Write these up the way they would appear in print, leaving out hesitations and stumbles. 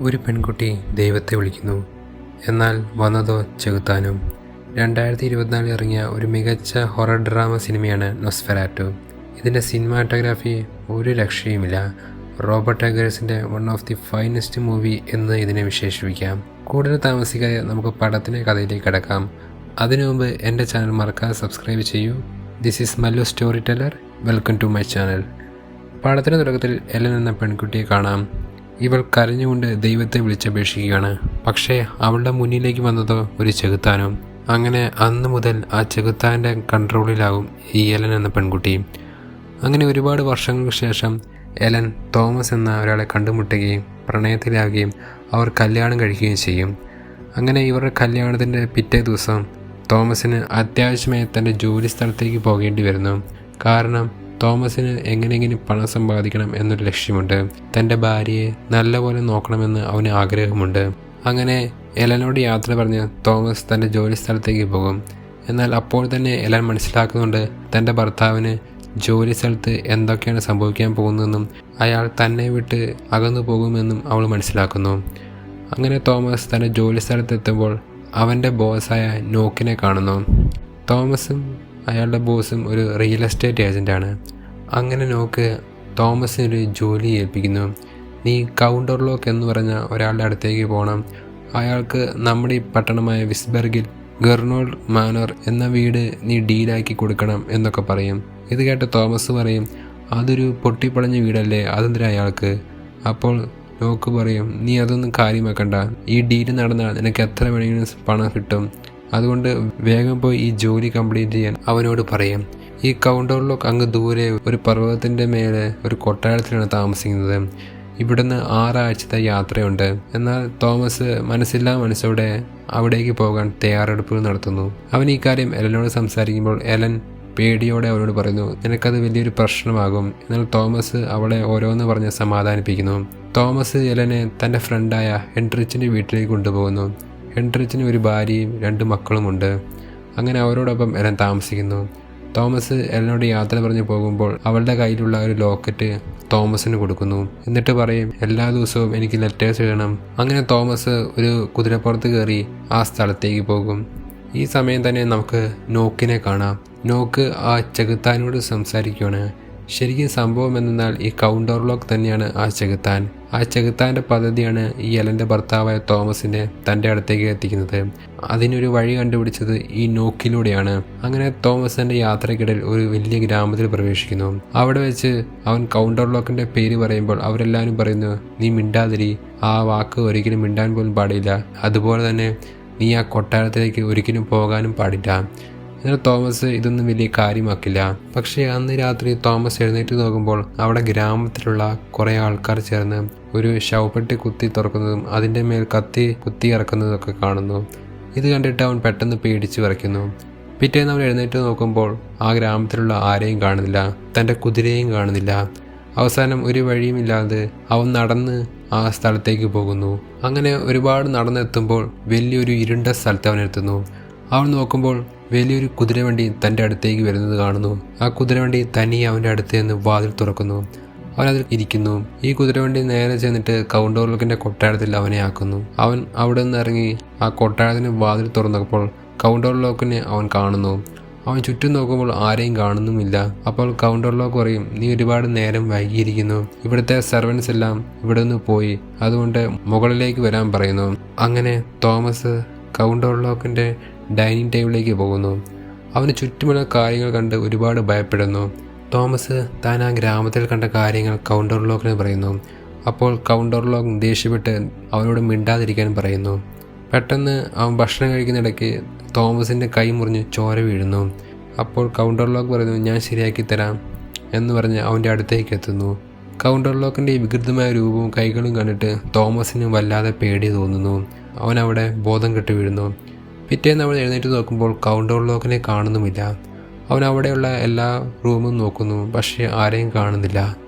ഒരു പെൺകുട്ടി ദൈവത്തെ വിളിക്കുന്നു, എന്നാൽ വന്നതോ ചെകുത്താനും. 2024 ഇറങ്ങിയ ഒരു മികച്ച ഹൊറർ ഡ്രാമ സിനിമയാണ് നൊസ്ഫെറാറ്റു. ഇതിൻ്റെ സിനിമാറ്റോഗ്രാഫി ഒരു രക്ഷയുമില്ല. റോബർട്ട് എഗേഴ്സിൻ്റെ one of the finest movie എന്ന് ഇതിനെ വിശേഷിപ്പിക്കാം. കൂടുതൽ താമസിക്കാതെ നമുക്ക് പടത്തിൻ്റെ കഥയിലേക്ക് കിടക്കാം. അതിനു മുമ്പ് എൻ്റെ ചാനൽ മറക്കാതെ സബ്സ്ക്രൈബ് ചെയ്യൂ. This is Mallu story teller. Welcome to my channel. പടത്തിൻ്റെ തുടക്കത്തിൽ എലൻ എന്ന പെൺകുട്ടിയെ കാണാം. ഇവൾ കരഞ്ഞുകൊണ്ട് ദൈവത്തെ വിളിച്ചപേക്ഷിക്കുകയാണ്. പക്ഷേ അവളുടെ മുന്നിലേക്ക് വന്നതോ ഒരു ചെകുത്താനും. അങ്ങനെ അന്ന് മുതൽ ആ ചെകുത്താൻ്റെ കൺട്രോളിലാകും ഈ എലൻ എന്ന പെൺകുട്ടി. അങ്ങനെ ഒരുപാട് വർഷങ്ങൾക്ക് ശേഷം എലൻ തോമസ് എന്ന ഒരാളെ കണ്ടുമുട്ടുകയും പ്രണയത്തിലാകുകയും അവർ കല്യാണം കഴിക്കുകയും ചെയ്യും. അങ്ങനെ ഇവരുടെ കല്യാണത്തിൻ്റെ പിറ്റേ ദിവസം തോമസിന് അത്യാവശ്യമായി തൻ്റെ ജോലി സ്ഥലത്തേക്ക് പോകേണ്ടി വരുന്നു. കാരണം തോമസിന് എങ്ങനെയെങ്കിലും പണം സമ്പാദിക്കണം എന്നൊരു ലക്ഷ്യമുണ്ട്. തൻ്റെ ഭാര്യയെ നല്ലപോലെ നോക്കണമെന്ന് അവന് ആഗ്രഹമുണ്ട്. അങ്ങനെ എലനോട് യാത്ര പറഞ്ഞ് തോമസ് തൻ്റെ ജോലി സ്ഥലത്തേക്ക് പോകും. എന്നാൽ അപ്പോൾ തന്നെ എലൻ മനസ്സിലാക്കുന്നുണ്ട് തൻ്റെ ഭർത്താവിന് ജോലി സ്ഥലത്ത് എന്തൊക്കെയാണ് സംഭവിക്കാൻ പോകുന്നതെന്നും അയാൾ തന്നെ വിട്ട് അകന്നു പോകുമെന്നും അവൾ മനസ്സിലാക്കുന്നു. അങ്ങനെ തോമസ് തൻ്റെ ജോലി സ്ഥലത്തെത്തുമ്പോൾ അവൻ്റെ ബോസായ നോക്കിനെ കാണുന്നു. തോമസും അയാളുടെ ബോസും ഒരു റിയൽ എസ്റ്റേറ്റ് ഏജൻ്റാണ്. അങ്ങനെ നോക്ക് തോമസിനൊരു ജോലി ഏൽപ്പിക്കുന്നു. നീ കൗണ്ടർ ലോക്ക് എന്ന് പറഞ്ഞ ഒരാളുടെ അടുത്തേക്ക് പോകണം. അയാൾക്ക് നമ്മുടെ ഈ പട്ടണമായ വിസ്ബർഗിൽ ഗെർണോൾഡ് മാനർ എന്ന വീട് നീ ഡീലാക്കി കൊടുക്കണം എന്നൊക്കെ പറയും. ഇത് കേട്ട് തോമസ് പറയും, അതൊരു പൊട്ടിപ്പൊളഞ്ഞ വീടല്ലേ, അതെന്തിനാ അയാൾക്ക്? അപ്പോൾ നോക്ക് പറയും, നീ അതൊന്നും കാര്യമാക്കണ്ട, ഈ ഡീല് നടന്നാൽ നിനക്ക് എത്ര വേണമെങ്കിലും പണം കിട്ടും. അതുകൊണ്ട് വേഗം പോയി ഈ ജോലി കംപ്ലീറ്റ് ചെയ്യാൻ അവനോട് പറയും. ഈ കൗണ്ടർ ലോക്ക് അങ്ങ് ദൂരെ ഒരു പർവ്വതത്തിൻ്റെ മേലെ ഒരു കൊട്ടാരത്തിലാണ് താമസിക്കുന്നത്. ഇവിടുന്ന് 6 ആഴ്ചത്തെ യാത്രയുണ്ട്. എന്നാൽ തോമസ് മനസ്സില്ലാ മനസ്സോടെ അവിടേക്ക് പോകാൻ തയ്യാറെടുപ്പുകൾ നടത്തുന്നു. അവൻ ഈ കാര്യം എലനോട് സംസാരിക്കുമ്പോൾ എലൻ പേടിയോടെ അവനോട് പറയുന്നു, നിനക്കത് വലിയൊരു പ്രശ്നമാകും. എന്നാൽ തോമസ് അവളെ ഓരോന്ന് പറഞ്ഞ് സമാധാനിപ്പിക്കുന്നു. തോമസ് എലനെ തൻ്റെ ഫ്രണ്ടായ ഹെൻറിച്ചിൻ്റെ വീട്ടിലേക്ക് കൊണ്ടുപോകുന്നു. ഹെൻറിച്ചിന് ഒരു ഭാര്യയും 2 മക്കളുമുണ്ട്. അങ്ങനെ അവരോടൊപ്പം എലൻ താമസിക്കുന്നു. തോമസ് എലനോട് യാത്ര പറഞ്ഞു പോകുമ്പോൾ അവളുടെ കയ്യിലുള്ള ഒരു ലോക്കറ്റ് തോമസിന് കൊടുക്കുന്നു. എന്നിട്ട് പറയും, എല്ലാ ദിവസവും എനിക്ക് ലെറ്റേഴ്സ് എഴുതണം. അങ്ങനെ തോമസ് ഒരു കുതിരപ്പുറത്ത് കയറി ആ സ്ഥലത്തേക്ക് പോകും. ഈ സമയം തന്നെ നമുക്ക് നോക്കിനെ കാണാം. നോക്ക് ആ ചെകുത്താനോട് സംസാരിക്കുകയാണ്. ശരിക്കും സംഭവം എന്നാൽ ഈ കൗണ്ടർ ലോക്ക് തന്നെയാണ് ആ ചെകുത്താൻ. ആ ചെകുത്താൻ്റെ പദ്ധതിയാണ് ഈ എലൻ്റെ ഭർത്താവായ തോമസിനെ തൻ്റെ അടുത്തേക്ക് എത്തിക്കുന്നത്. അതിനൊരു വഴി കണ്ടുപിടിച്ചത് ഈ നോക്കിലൂടെയാണ്. അങ്ങനെ തോമസ് തൻ്റെ യാത്രക്കിടയിൽ ഒരു വലിയ ഗ്രാമത്തിൽ പ്രവേശിക്കുന്നു. അവിടെ വെച്ച് അവൻ കൗണ്ടർ ലോക്കിൻ്റെ പേര് പറയുമ്പോൾ അവരെല്ലാവരും പറയുന്നു, നീ മിണ്ടാതിരി, ആ വാക്ക് ഒരിക്കലും മിണ്ടാൻ പോലും പാടില്ല. അതുപോലെ തന്നെ നീ ആ കൊട്ടാരത്തിലേക്ക് ഒരിക്കലും പോകാനും പാടില്ല. എന്നാൽ തോമസ് ഇതൊന്നും വലിയ കാര്യമാക്കില്ല. പക്ഷേ അന്ന് രാത്രി തോമസ് എഴുന്നേറ്റ് നോക്കുമ്പോൾ അവിടെ ഗ്രാമത്തിലുള്ള കുറേ ആൾക്കാർ ചേർന്ന് ഒരു ശവപ്പെട്ടി കുത്തി തുറക്കുന്നതും അതിൻ്റെ മേൽ കത്തി കുത്തി ഇറക്കുന്നതൊക്കെ കാണുന്നു. ഇത് കണ്ടിട്ട് അവൻ പെട്ടെന്ന് പേടിച്ച് വിറയ്ക്കുന്നു. പിറ്റേന്ന് അവൻ എഴുന്നേറ്റ് നോക്കുമ്പോൾ ആ ഗ്രാമത്തിലുള്ള ആരെയും കാണുന്നില്ല, തൻ്റെ കുതിരയും കാണുന്നില്ല. അവസാനം ഒരു വഴിയുമില്ലാതെ അവൻ നടന്ന് ആ സ്ഥലത്തേക്ക് പോകുന്നു. അങ്ങനെ ഒരുപാട് നടന്നെത്തുമ്പോൾ വലിയൊരു ഇരുണ്ട സ്ഥലത്ത് അവൻ എത്തുന്നു. അവൻ നോക്കുമ്പോൾ വലിയൊരു കുതിരവണ്ടി തൻ്റെ അടുത്തേക്ക് വരുന്നത് കാണുന്നു. ആ കുതിരവണ്ടി തനിയെ അവൻ്റെ അടുത്ത് നിന്ന് വാതിൽ തുറക്കുന്നു. അവനതിൽ ഇരിക്കുന്നു. ഈ കുതിരവണ്ടി നേരെ ചെന്നിട്ട് കൗണ്ടർ ലോക്കിൻ്റെ കൊട്ടാരത്തിൽ അവനെ ആക്കുന്നു. അവൻ അവിടെ നിന്ന് ഇറങ്ങി ആ കൊട്ടാരത്തിന് വാതിൽ തുറന്നപ്പോൾ കൗണ്ടർ ലോക്കിനെ അവൻ കാണുന്നു. അവൻ ചുറ്റും നോക്കുമ്പോൾ ആരെയും കാണുന്നുമില്ല. അപ്പോൾ കൗണ്ടർ ലോക്ക് പറയും, നീ ഒരുപാട് നേരം വൈകിയിരിക്കുന്നു. ഇവിടുത്തെ സെർവൻസ് എല്ലാം ഇവിടെ നിന്ന് പോയി, അതുകൊണ്ട് മുകളിലേക്ക് വരാൻ പറയുന്നു. അങ്ങനെ തോമസ് കൗണ്ടർ ലോക്കിൻ്റെ ഡൈനിങ് ടേബിളിലേക്ക് പോകുന്നു. അവന് ചുറ്റുമുള്ള കാര്യങ്ങൾ കണ്ട് ഒരുപാട് ഭയപ്പെടുന്നു. തോമസ് താൻ ആ ഗ്രാമത്തിൽ കണ്ട കാര്യങ്ങൾ കൗണ്ടർ ലോക്കിന് പറയുന്നു. അപ്പോൾ കൗണ്ടർ ലോക്ക് ദേഷ്യപ്പെട്ട് അവനോട് മിണ്ടാതിരിക്കാൻ പറയുന്നു. പെട്ടെന്ന് അവൻ ഭക്ഷണം കഴിക്കുന്നിടയ്ക്ക് തോമസിൻ്റെ കൈ മുറിഞ്ഞ് ചോര വീഴുന്നു. അപ്പോൾ കൗണ്ടർ ലോക്ക് പറയുന്നു, ഞാൻ ശരിയാക്കി തരാം എന്ന് പറഞ്ഞ് അവൻ്റെ അടുത്തേക്ക് എത്തുന്നു. കൗണ്ടർ ലോക്കിൻ്റെ ഈ വികൃതമായ രൂപവും കൈകളും കണ്ടിട്ട് തോമസിന് വല്ലാതെ പേടി തോന്നുന്നു. അവൻ അവിടെ ബോധം കെട്ട് വീഴുന്നു. പിറ്റേന്ന് അവൻ എഴുന്നേറ്റ് നോക്കുമ്പോൾ കൗണ്ടർ ലോക്കിനെ കാണുന്നുമില്ല. അവൻ അവിടെയുള്ള എല്ലാ റൂമും നോക്കുന്നു, പക്ഷേ ആരെയും കാണുന്നില്ല.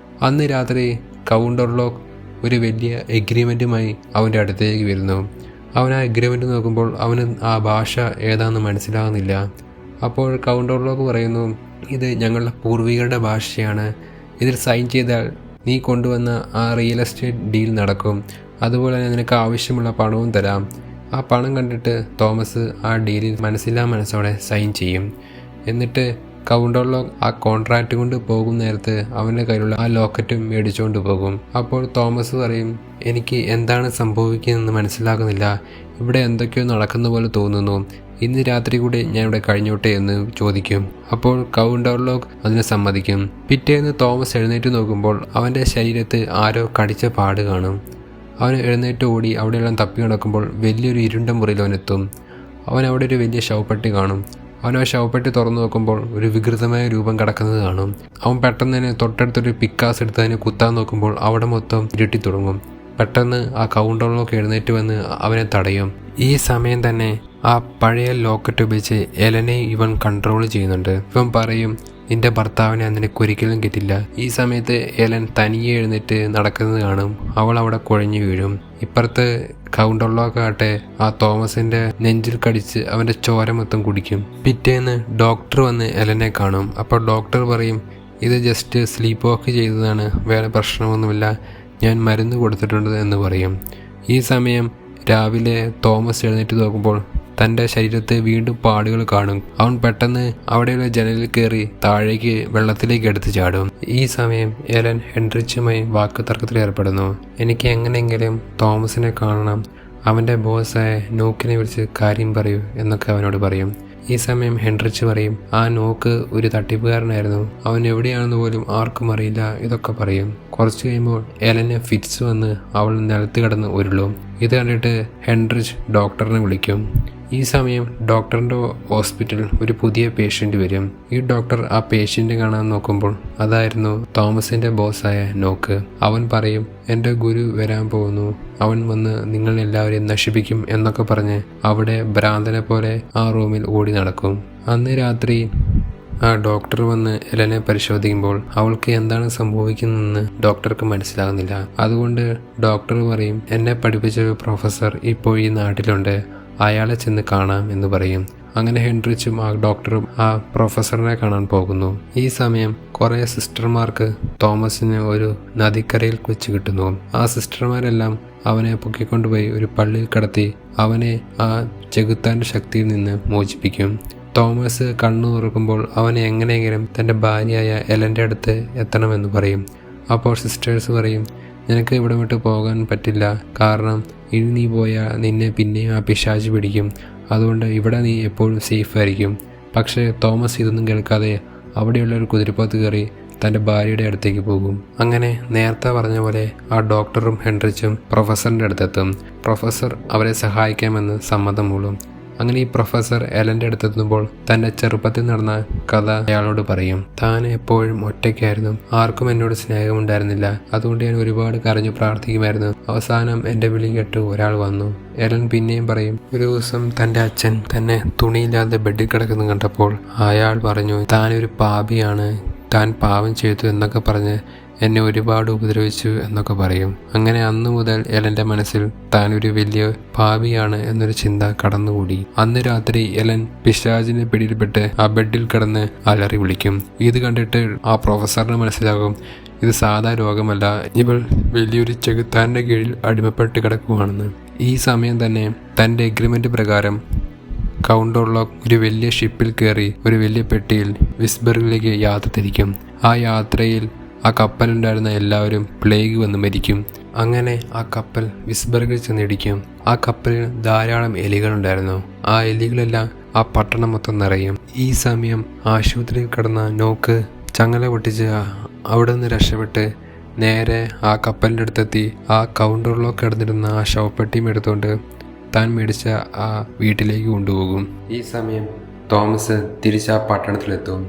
അന്ന് രാത്രി കൗണ്ടർ ലോക്ക് ഒരു വലിയ എഗ്രിമെൻറ്റുമായി അവൻ്റെ അടുത്തേക്ക് വരുന്നു. അവൻ ആ എഗ്രിമെൻറ്റ് നോക്കുമ്പോൾ അവന് ആ ഭാഷ ഏതാണെന്ന് മനസ്സിലാകുന്നില്ല. അപ്പോൾ കൗണ്ടർ ലോക്ക് പറയുന്നു, ഇത് ഞങ്ങളുടെ പൂർവികരുടെ ഭാഷയാണ്. ഇതിൽ സൈൻ ചെയ്താൽ നീ കൊണ്ടുവന്ന ആ റിയൽ എസ്റ്റേറ്റ് ഡീൽ നടക്കും. അതുപോലെ തന്നെ നിനക്ക് ആവശ്യമുള്ള പണവും തരാം. ആ പണം കണ്ടിട്ട് തോമസ് ആ ഡീലിൽ മനസ്സില്ലാ മനസ്സോടെ സൈൻ ചെയ്യും. എന്നിട്ട് കൗണ്ടർലോക്ക് ആ കോൺട്രാക്റ്റ് കൊണ്ട് പോകും നേരത്ത് അവൻ്റെ കയ്യിലുള്ള ആ ലോക്കറ്റും മേടിച്ചുകൊണ്ട് പോകും. അപ്പോൾ തോമസ് പറയും, എനിക്ക് എന്താണ് സംഭവിക്കുന്നതെന്ന് മനസ്സിലാകുന്നില്ല. ഇവിടെ എന്തൊക്കെയോ നടക്കുന്ന പോലെ തോന്നുന്നു. ഇന്ന് രാത്രി കൂടി ഞാൻ ഇവിടെ കഴിഞ്ഞോട്ടെ എന്ന് ചോദിക്കും. അപ്പോൾ കൗണ്ടർലോക്ക് അതിനെ സമ്മതിക്കും. പിറ്റേന്ന് തോമസ് എഴുന്നേറ്റ് നോക്കുമ്പോൾ അവൻ്റെ ശരീരത്ത് ആരോ കടിച്ച പാട് കാണും. അവൻ എഴുന്നേറ്റ് ഓടി അവിടെയെല്ലാം തപ്പി നടക്കുമ്പോൾ വലിയൊരു ഇരുണ്ട മുറിയിൽ അവനെത്തും. അവൻ അവിടെ ഒരു വലിയ ശവപ്പെട്ടി കാണും. അവൻ ആ ശവപ്പെട്ടി തുറന്നു നോക്കുമ്പോൾ ഒരു വികൃതമായ രൂപം കിടക്കുന്നത് കാണും. അവൻ പെട്ടെന്ന് തന്നെ തൊട്ടടുത്തൊരു പിക്കാസ് എടുത്ത് അതിനെ കുത്താൻ നോക്കുമ്പോൾ അവിടെ മൊത്തം ഇരുട്ടി തുടങ്ങും. പെട്ടെന്ന് ആ കൗണ്ടറിലൊക്കെ എഴുന്നേറ്റ് വന്ന് അവനെ തടയും. ഈ സമയം തന്നെ ആ പഴയ ലോക്കറ്റ് ഉപയോഗിച്ച് എലനെ ഇവൻ കൺട്രോൾ ചെയ്യുന്നുണ്ട്. ഇവൻ പറയും, നിന്റെ ഭർത്താവിനെ നിനക്കൊരിക്കലും കിട്ടില്ല. ഈ സമയത്ത് എലൻ തനിയെ എഴുന്നേറ്റ് നടക്കുന്നത് കാണും. അവൾ അവിടെ കുഴഞ്ഞു വീഴും. ഇപ്പുറത്ത് കൗണ്ടറിലൊക്കെ ആ തോമസിന്റെ നെഞ്ചിൽ കടിച്ച് അവന്റെ ചോര മൊത്തം കുടിക്കും. പിറ്റേന്ന് ഡോക്ടർ വന്ന് എലനെ കാണും. അപ്പോൾ ഡോക്ടർ പറയും, ഇത് ജസ്റ്റ് സ്ലീപ്പ് വാക്ക് ചെയ്തതാണ്, വേറെ പ്രശ്നമൊന്നുമില്ല, ഞാൻ മരുന്ന് കൊടുത്തിട്ടുണ്ട് എന്ന് പറയും. ഈ സമയം രാവിലെ തോമസ് എഴുന്നേറ്റ് നോക്കുമ്പോൾ തൻ്റെ ശരീരത്ത് വീണ്ടും പാടുകൾ കാണും. അവൻ പെട്ടെന്ന് അവിടെയുള്ള ജനലിൽ കയറി താഴേക്ക് വെള്ളത്തിലേക്ക് എടുത്ത് ചാടും. ഈ സമയം എലൻ ഹെൻറിച്ചുമായി വാക്ക് തർക്കത്തിൽ ഏർപ്പെടുന്നു. എനിക്ക് എങ്ങനെയെങ്കിലും തോമസിനെ കാണണം, അവൻ്റെ ബോസായ നോക്കിനെ വിളിച്ച് കാര്യം പറയൂ എന്നൊക്കെ അവനോട് പറയും. ഈ സമയം ഹെൻറിച്ച് പറയും, ആ നോക്ക് ഒരു തട്ടിപ്പുകാരനായിരുന്നു, അവൻ എവിടെയാണെന്ന് പോലും ആർക്കും അറിയില്ല, ഇതൊക്കെ പറയും. കുറച്ച് കഴിയുമ്പോൾ എലന് ഫിറ്റ്സ് വന്ന് അവൾ നിലത്ത് കിടന്ന് ഉരുളും. ഇത് കണ്ടിട്ട് ഹെൻറിച്ച് ഡോക്ടറിനെ വിളിക്കും. ഈ സമയം ഡോക്ടറിൻ്റെ ഹോസ്പിറ്റലിൽ ഒരു പുതിയ പേഷ്യൻ്റ് വരും. ഈ ഡോക്ടർ ആ പേഷ്യൻ്റ് കാണാൻ നോക്കുമ്പോൾ അതായിരുന്നു തോമസിൻ്റെ ബോസായ നോക്ക്. അവൻ പറയും, എൻ്റെ ഗുരു വരാൻ പോകുന്നു, അവൻ വന്ന് നിങ്ങളെല്ലാവരെയും നശിപ്പിക്കും എന്നൊക്കെ പറഞ്ഞ് അവിടെ ഭ്രാന്തനെ പോലെ ആ റൂമിൽ ഓടി നടക്കും. അന്ന് രാത്രി ആ ഡോക്ടർ വന്ന് എലനെ പരിശോധിക്കുമ്പോൾ അവൾക്ക് എന്താണ് സംഭവിക്കുന്നതെന്ന് ഡോക്ടർക്ക് മനസ്സിലാകുന്നില്ല. അതുകൊണ്ട് ഡോക്ടർ പറയും, എന്നെ പഠിപ്പിച്ചൊരു പ്രൊഫസർ ഇപ്പോൾ ഈ നാട്ടിലുണ്ട്, അയാളെ ചെന്ന് കാണാം എന്ന് പറയും. അങ്ങനെ ഹെൻറിച്ചും ആ ഡോക്ടറും ആ പ്രൊഫസറിനെ കാണാൻ പോകുന്നു. ഈ സമയം കുറേ സിസ്റ്റർമാർക്ക് തോമസിന് ഒരു നദിക്കരയിൽ വെച്ച് കിട്ടുന്നു. ആ സിസ്റ്റർമാരെല്ലാം അവനെ പൊക്കിക്കൊണ്ടുപോയി ഒരു പള്ളിയിൽ കടത്തി അവനെ ആ ചെകുത്താൻ്റെ ശക്തിയിൽ നിന്ന് മോചിപ്പിക്കും. തോമസ് കണ്ണു തുറക്കുമ്പോൾ അവനെ എങ്ങനെയെങ്കിലും തൻ്റെ ഭാര്യയായ എലൻ്റെ അടുത്ത് എത്തണമെന്ന് പറയും. അപ്പോൾ സിസ്റ്റേഴ്സ് പറയും, നിനക്ക് ഇവിടെ വിട്ട് പോകാൻ പറ്റില്ല, കാരണം ഇനി നീ പോയാൽ നിന്നെ പിന്നെയും ആ പിശാച് പിടിക്കും, അതുകൊണ്ട് ഇവിടെ നീ എപ്പോഴും സേഫ് ആയിരിക്കും. പക്ഷേ തോമസ് ഇതൊന്നും കേൾക്കാതെ അവിടെയുള്ള ഒരു കുതിരപ്പുറത്ത് കയറി തൻ്റെ ഭാര്യയുടെ അടുത്തേക്ക് പോകും. അങ്ങനെ നേരത്തെ പറഞ്ഞ പോലെ ആ ഡോക്ടറും ഹെൻറിച്ചും പ്രൊഫസറിൻ്റെ അടുത്തെത്തും. പ്രൊഫസർ അവരെ സഹായിക്കാമെന്ന് സമ്മതം മൂളും. അങ്ങനെ ഈ പ്രൊഫസർ എലൻ്റെ അടുത്തെത്തുമ്പോൾ തൻ്റെ ചെറുപ്പത്തിൽ നടന്ന കഥ അയാളോട് പറയും. താൻ എപ്പോഴും ഒറ്റയ്ക്കായിരുന്നു, ആർക്കും എന്നോട് സ്നേഹമുണ്ടായിരുന്നില്ല, അതുകൊണ്ട് ഞാൻ ഒരുപാട് കരഞ്ഞു പ്രാർത്ഥിക്കുമായിരുന്നു. അവസാനം എൻ്റെ വിളി കേട്ട് ഒരാൾ വന്നു. എലൻ പിന്നെയും പറയും, ഒരു ദിവസം തൻ്റെ അച്ഛൻ തന്നെ തുണിയില്ലാതെ ബെഡിൽ കിടക്കുന്നു കണ്ടപ്പോൾ അയാൾ പറഞ്ഞു, താനൊരു പാപിയാണ്, താൻ പാപം ചെയ്തു എന്നൊക്കെ പറഞ്ഞ് എന്നെ ഒരുപാട് ഉപദ്രവിച്ചു എന്നൊക്കെ പറയും. അങ്ങനെ അന്നു മുതൽ എലൻ്റെ മനസ്സിൽ താൻ ഒരു വലിയ പാപിയാണ് എന്നൊരു ചിന്ത കടന്നുകൂടി. അന്ന് രാത്രി എലൻ പിശാചിന്റെ പിടിയിൽപ്പെട്ട് ആ ബെഡിൽ കിടന്ന് അലറി വിളിക്കും. ഇത് കണ്ടിട്ട് ആ പ്രൊഫസറിന് മനസ്സിലാകും, ഇത് സാധാ രോഗമല്ല, ഇവൾ വലിയൊരു ചെകുത്താൻ്റെ കീഴിൽ അടിമപ്പെട്ട് കിടക്കുകയാണെന്ന്. ഈ സമയം തന്നെ തൻ്റെ എഗ്രിമെൻ്റ് പ്രകാരം കൗണ്ടർലോക്ക് ഒരു വലിയ ഷിപ്പിൽ കയറി ഒരു വലിയ പെട്ടിയിൽ വിസ്ബർഗിലേക്ക് യാത്ര തിരിക്കും. ആ യാത്രയിൽ ആ കപ്പലുണ്ടായിരുന്ന എല്ലാവരും പ്ലേഗ് വന്ന് മരിക്കും. അങ്ങനെ ആ കപ്പൽ വിസ്ബർഗിൽ ചെന്നിടിക്കും. ആ കപ്പലിൽ ധാരാളം എലികളുണ്ടായിരുന്നു. ആ എലികളെല്ലാം ആ പട്ടണം മൊത്തം നിറയും. ഈ സമയം ആശുപത്രിയിൽ കിടന്ന നോക്ക് ചങ്ങല പൊട്ടിച്ച് അവിടെ നിന്ന് രക്ഷപ്പെട്ട് നേരെ ആ കപ്പലിൻ്റെ അടുത്തെത്തി ആ കൗണ്ടറിലൊക്കെ കിടന്നിരുന്ന ആ ശവപ്പെട്ടിയും എടുത്തുകൊണ്ട് താൻ മേടിച്ച ആ വീട്ടിലേക്ക് കൊണ്ടുപോകും. ഈ സമയം തോമസ് തിരിച്ച് ആ പട്ടണത്തിലെത്തും.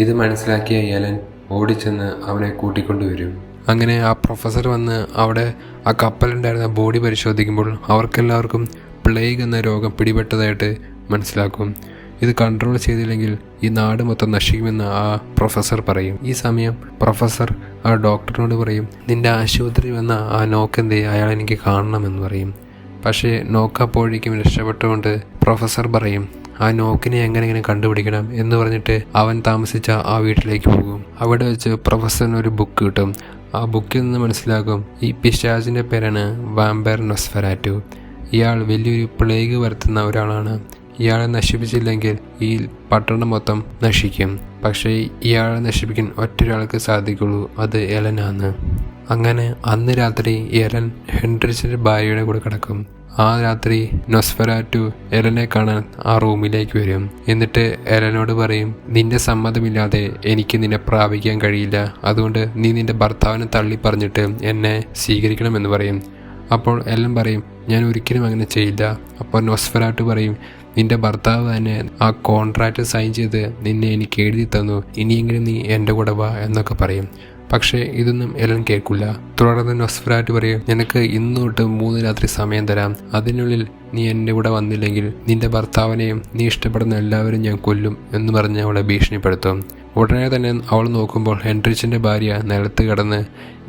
ഇത് മനസ്സിലാക്കിയ എലൻ ഓടിച്ചെന്ന് അവനെ കൂട്ടിക്കൊണ്ടുവരും. അങ്ങനെ ആ പ്രൊഫസർ വന്ന് അവിടെ ആ കപ്പലുണ്ടായിരുന്ന ബോഡി പരിശോധിക്കുമ്പോൾ അവർക്കെല്ലാവർക്കും പ്ലേഗ് എന്ന രോഗം പിടിപെട്ടതായിട്ട് മനസ്സിലാക്കും. ഇത് കൺട്രോൾ ചെയ്തില്ലെങ്കിൽ ഈ നാട് മൊത്തം നശിക്കുമെന്ന് ആ പ്രൊഫസർ പറയും. ഈ സമയം പ്രൊഫസർ ആ ഡോക്ടറിനോട് പറയും, നിന്റെ ആശുപത്രി വന്ന ആ നോക്കെന്തേ, അയാൾ എനിക്ക് കാണണമെന്ന് പറയും. പക്ഷേ നോക്ക് അപ്പോഴേക്കും രക്ഷപ്പെട്ടുകൊണ്ട് പ്രൊഫസർ പറയും, ആ നോക്കിനെ എങ്ങനെ കണ്ടുപിടിക്കണം എന്ന് പറഞ്ഞിട്ട് അവൻ താമസിച്ച ആ വീട്ടിലേക്ക് പോകും. അവിടെ വെച്ച് പ്രൊഫസറിന് ഒരു ബുക്ക് കിട്ടും. ആ ബുക്കിൽ നിന്ന് മനസ്സിലാക്കും ഈ പിശാചിൻ്റെ പേരാണ് വാമ്പയർ നൊസ്ഫെറാറ്റു. ഇയാൾ വലിയൊരു പ്ലേഗ് വരുത്തുന്ന ഒരാളാണ്. ഇയാളെ നശിപ്പിച്ചില്ലെങ്കിൽ ഈ പട്ടണം മൊത്തം നശിക്കും. പക്ഷേ ഇയാളെ നശിപ്പിക്കാൻ ഒറ്റൊരാൾക്ക് സാധിക്കുള്ളൂ, അത് എലനാണ്. അങ്ങനെ അന്ന് രാത്രി എലൻ ഹെൻറിച്ചിൻ്റെ ഭാര്യയുടെ കൂടെ കിടക്കും. ആ രാത്രി നൊസ്ഫെറാറ്റു എലനെ കാണാൻ ആ റൂമിലേക്ക് വരും. എന്നിട്ട് എലനോട് പറയും, നിന്റെ സമ്മതമില്ലാതെ എനിക്ക് നിന്നെ പ്രാപിക്കാൻ കഴിയില്ല, അതുകൊണ്ട് നീ നിന്റെ ഭർത്താവിനെ തള്ളി പറഞ്ഞിട്ട് എന്നെ സ്വീകരിക്കണമെന്ന് പറയും. അപ്പോൾ എലൻ പറയും, ഞാൻ ഒരിക്കലും അങ്ങനെ ചെയ്യില്ല. അപ്പോൾ നൊസ്ഫെറാറ്റു പറയും, നിന്റെ ഭർത്താവ് തന്നെ ആ കോൺട്രാക്റ്റ് സൈൻ ചെയ്ത് നിന്നെ എനിക്ക് എഴുതി തന്നു, ഇനിയെങ്കിലും നീ എൻ്റെ കൂടെ വാ എന്നൊക്കെ പറയും. പക്ഷേ ഇതൊന്നും എലൻ കേൾക്കില്ല. തുടർന്ന് നൊസ്ഫെറാറ്റു പറയും, നിനക്ക് ഇന്ന് തൊട്ട് 3 രാത്രി സമയം തരാം, അതിനുള്ളിൽ നീ എൻ്റെ കൂടെ വന്നില്ലെങ്കിൽ നിന്റെ ഭർത്താവിനെയും നീ ഇഷ്ടപ്പെടുന്ന എല്ലാവരും ഞാൻ കൊല്ലും എന്ന് പറഞ്ഞ് അവളെ ഭീഷണിപ്പെടുത്തും. ഉടനെ തന്നെ അവൾ നോക്കുമ്പോൾ ഹെൻറിച്ചിൻ്റെ ഭാര്യ നിലത്ത് കിടന്ന്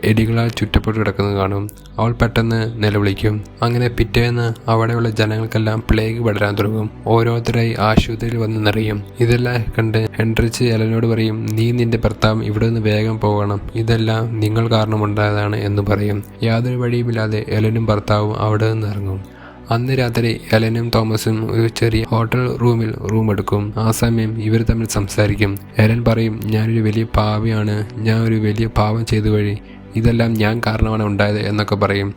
എലികളാൽ ചുറ്റപ്പെട്ട് കിടക്കുന്നത് കാണും. അവൾ പെട്ടെന്ന് നിലവിളിക്കും. അങ്ങനെ പിറ്റേന്ന് അവിടെയുള്ള ജനങ്ങൾക്കെല്ലാം പ്ലേഗ് പടരാൻ തുടങ്ങും. ഓരോരുത്തരായി ആശുപത്രിയിൽ വന്ന് നിറയും. ഇതെല്ലാം കണ്ട് ഹെൻറിച്ച് എലനോട് പറയും, നീ നിന്റെ ഭർത്താവ് ഇവിടെ നിന്ന് വേഗം പോകണം, ഇതെല്ലാം നിങ്ങൾ കാരണമുണ്ടായതാണ് എന്ന് പറയും. യാതൊരു വഴിയുമില്ലാതെ എലനും ഭർത്താവും അവിടെ നിന്ന് ഇറങ്ങും. അന്ന് രാത്രി എലനും തോമസും ഒരു ചെറിയ ഹോട്ടൽ റൂമിൽ റൂമെടുക്കും. ആ സമയം ഇവർ തമ്മിൽ സംസാരിക്കും. എലൻ പറയും, ഞാനൊരു വലിയ പാവിയാണ്, ഞാൻ ഒരു വലിയ പാവം ചെയ്തു വഴി, ഇതെല്ലാം ഞാൻ കാരണമാണ് ഉണ്ടായത് എന്നൊക്കെ പറയും.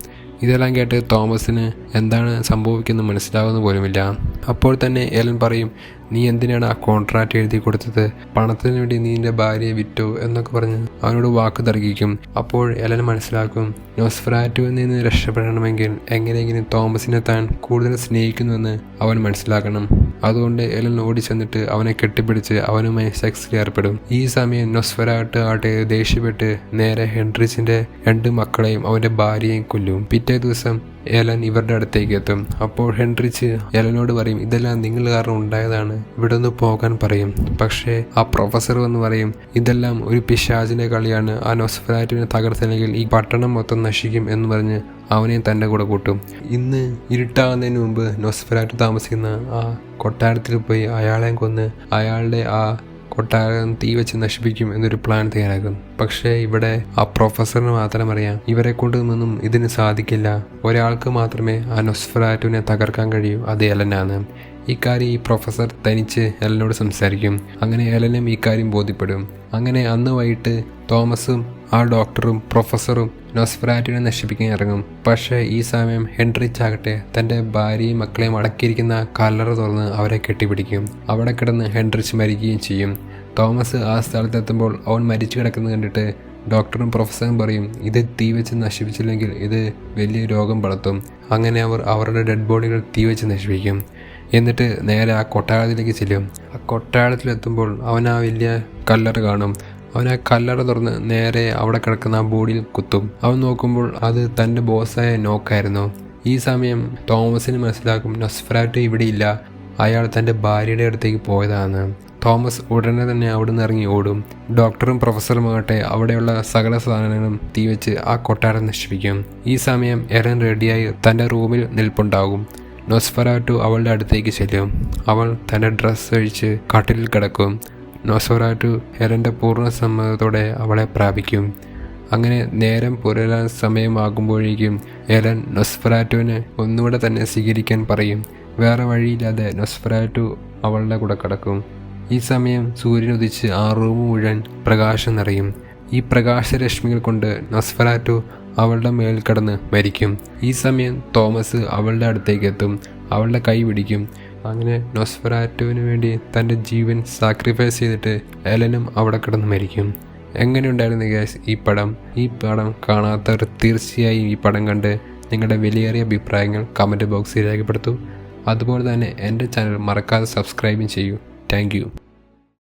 ഇതെല്ലാം കേട്ട് തോമസിന് എന്താണ് സംഭവിക്കുന്നത് മനസ്സിലാവുന്ന പോലുമില്ല. അപ്പോൾ തന്നെ എലൻ പറയും, നീ എന്തിനാണ് ആ കോൺട്രാക്റ്റ് എഴുതി കൊടുത്തത്, പണത്തിന് വേണ്ടി നീ നിന്റെ ഭാര്യയെ വിറ്റോ എന്നൊക്കെ പറഞ്ഞ് അവനോട് വാക്ക് തർക്കിക്കും. അപ്പോൾ എലൻ മനസ്സിലാക്കും, നൊസ്ഫെറാറ്റുവിൽ നിന്ന് രക്ഷപ്പെടണമെങ്കിൽ എങ്ങനെയെങ്കിലും തോമസിനെ താൻ കൂടുതൽ സ്നേഹിക്കുന്നുവെന്ന് അവൻ മനസ്സിലാക്കണം. അതുകൊണ്ട് എലൻ ഓടിച്ചെന്നിട്ട് അവനെ കെട്ടിപ്പിടിച്ച് അവനുമായി സെക്സിൽ ഏർപ്പെടും. ഈ സമയം നൊസ്ഫെറാറ്റു ആട്ടെ ദേഷ്യപ്പെട്ട് നേരെ ഹെൻറിച്ചിൻ്റെ 2 മക്കളെയും അവൻ്റെ ഭാര്യയെയും കൊല്ലും. പിറ്റേ ദിവസം എലൻ ഇവരുടെ അടുത്തേക്ക് എത്തും. അപ്പോൾ ഹെൻറിച്ച് എലനോട് പറയും, ഇതെല്ലാം നിങ്ങൾ കാരണം ഉണ്ടായതാണ്, ഇവിടെ നിന്ന് പോകാൻ പറയും. പക്ഷേ ആ പ്രൊഫസർ എന്ന് പറയും, ഇതെല്ലാം ഒരു പിശാചിൻ്റെ കളിയാണ്, ആ നൊസ്ഫെറാറ്റുവിനെ തകർത്തില്ലെങ്കിൽ ഈ പട്ടണം മൊത്തം നശിക്കും എന്ന് പറഞ്ഞ് അവനെയും തൻ്റെ കൂടെ കൂട്ടും. ഇന്ന് ഇരുട്ടാകുന്നതിന് മുമ്പ് നൊസ്ഫെറാറ്റു താമസിക്കുന്ന ആ കൊട്ടാരത്തിൽ പോയി അയാളെയും കൊന്ന് അയാളുടെ ആ കൊട്ടാരം തീ വെച്ച് നശിപ്പിക്കും എന്നൊരു പ്ലാൻ തയ്യാറാക്കും. പക്ഷേ ഇവിടെ ആ പ്രൊഫസറിന് മാത്രം അറിയാം, ഇവരെ കൊണ്ടൊന്നും ഇതിന് സാധിക്കില്ല, ഒരാൾക്ക് മാത്രമേ ആ നൊസ്ഫെറാറ്റുവിനെ തകർക്കാൻ കഴിയൂ, അത് എലനാണ്. ഈ കാര്യം ഈ പ്രൊഫസർ തനിച്ച് എലനോട് സംസാരിക്കും. അങ്ങനെ എലനും ഈ കാര്യം ബോധ്യപ്പെടും. അങ്ങനെ അന്ന് വൈകിട്ട് തോമസും ആ ഡോക്ടറും പ്രൊഫസറും നൊസ്ഫെറാറ്റുവിനെ നശിപ്പിക്കാൻ ഇറങ്ങും. പക്ഷേ ഈ സമയം ഹെൻറിച്ചാകട്ടെ തൻ്റെ ഭാര്യയും മക്കളെയും അടക്കിയിരിക്കുന്ന കല്ലറ തുറന്ന് അവരെ കെട്ടിപ്പിടിക്കും. അവിടെ കിടന്ന് ഹെൻറിച്ച് മരിക്കുകയും ചെയ്യും. തോമസ് ആ സ്ഥലത്തെത്തുമ്പോൾ അവൻ മരിച്ചു കിടക്കുന്നത് കണ്ടിട്ട് ഡോക്ടറും പ്രൊഫസറും പറയും, ഇത് തീ വെച്ച് നശിപ്പിച്ചില്ലെങ്കിൽ ഇത് വലിയ രോഗം പടർത്തും. അങ്ങനെ അവർ അവരുടെ ഡെഡ് ബോഡികൾ തീ വെച്ച് നശിപ്പിക്കും. എന്നിട്ട് നേരെ ആ കൊട്ടാരത്തിലേക്ക് ചെല്ലും. ആ കൊട്ടാരത്തിലെത്തുമ്പോൾ അവൻ ആ വലിയ കല്ലറ കാണും. അവൻ ആ കല്ലറ തുറന്ന് നേരെ അവിടെ കിടക്കുന്ന ആ ബോഡിയിൽ കുത്തും. അവൻ നോക്കുമ്പോൾ അത് തൻ്റെ ബോസായ നോക്കായിരുന്നു. ഈ സമയം തോമസിന് മനസ്സിലാക്കും, നൊസ്ഫെറാറ്റു ഇവിടെയില്ല, അയാൾ തൻ്റെ ഭാര്യയുടെ അടുത്തേക്ക് പോയതാണ്. തോമസ് ഉടനെ തന്നെ അവിടെ നിന്ന് ഇറങ്ങി ഓടും. ഡോക്ടറും പ്രൊഫസറുമാകട്ടെ അവിടെയുള്ള സകല സാധനങ്ങളും തീവെച്ച് ആ കൊട്ടാരം നശിപ്പിക്കും. ഈ സമയം എലൻ റെഡിയായി തൻ്റെ റൂമിൽ നിൽപ്പുണ്ടാകും. നൊസ്ഫെറാറ്റു അവളുടെ അടുത്തേക്ക് ചെല്ലും. അവൾ തൻ്റെ ഡ്രസ്സ് അഴിച്ച് കട്ടിലിൽ കിടക്കും. നൊസ്ഫെറാറ്റു എലൻ്റെ പൂർണ്ണ സമ്മതത്തോടെ അവളെ പ്രാപിക്കും. അങ്ങനെ നേരം പുലരാൻ സമയമാകുമ്പോഴേക്കും എലൻ നൊസ്ഫെറാറ്റുവിനെ ഒന്നുകൂടെ തന്നെ സ്വീകരിക്കാൻ പറയും. വേറെ വഴിയില്ലാതെ നൊസ്ഫെറാറ്റു അവളുടെ കൂടെ കിടക്കും. ഈ സമയം സൂര്യൻ ഉദിച്ച് ആ റൂം മുഴുവൻ പ്രകാശം നിറയും. ഈ പ്രകാശരശ്മികൾ കൊണ്ട് നൊസ്ഫെറാറ്റു അവളുടെ മേൽ കിടന്ന് മരിക്കും. ഈ സമയം തോമസ് അവളുടെ അടുത്തേക്ക് എത്തും, അവളുടെ കൈ പിടിക്കും. അങ്ങനെ നൊസ്ഫെറാറ്റുവിന് വേണ്ടി തൻ്റെ ജീവൻ സാക്രിഫൈസ് ചെയ്തിട്ട് എലനും അവിടെ കിടന്ന് മരിക്കും. എങ്ങനെയുണ്ടായിരുന്നു ഗൈസ് ഈ പടം? ഈ പടം കാണാത്തവർ തീർച്ചയായും ഈ പടം കണ്ട് നിങ്ങളുടെ വിലയേറിയ അഭിപ്രായങ്ങൾ കമൻറ്റ് ബോക്സിൽ രേഖപ്പെടുത്തൂ. അതുപോലെ തന്നെ എൻ്റെ ചാനൽ മറക്കാതെ സബ്സ്ക്രൈബും ചെയ്യൂ. Thank you.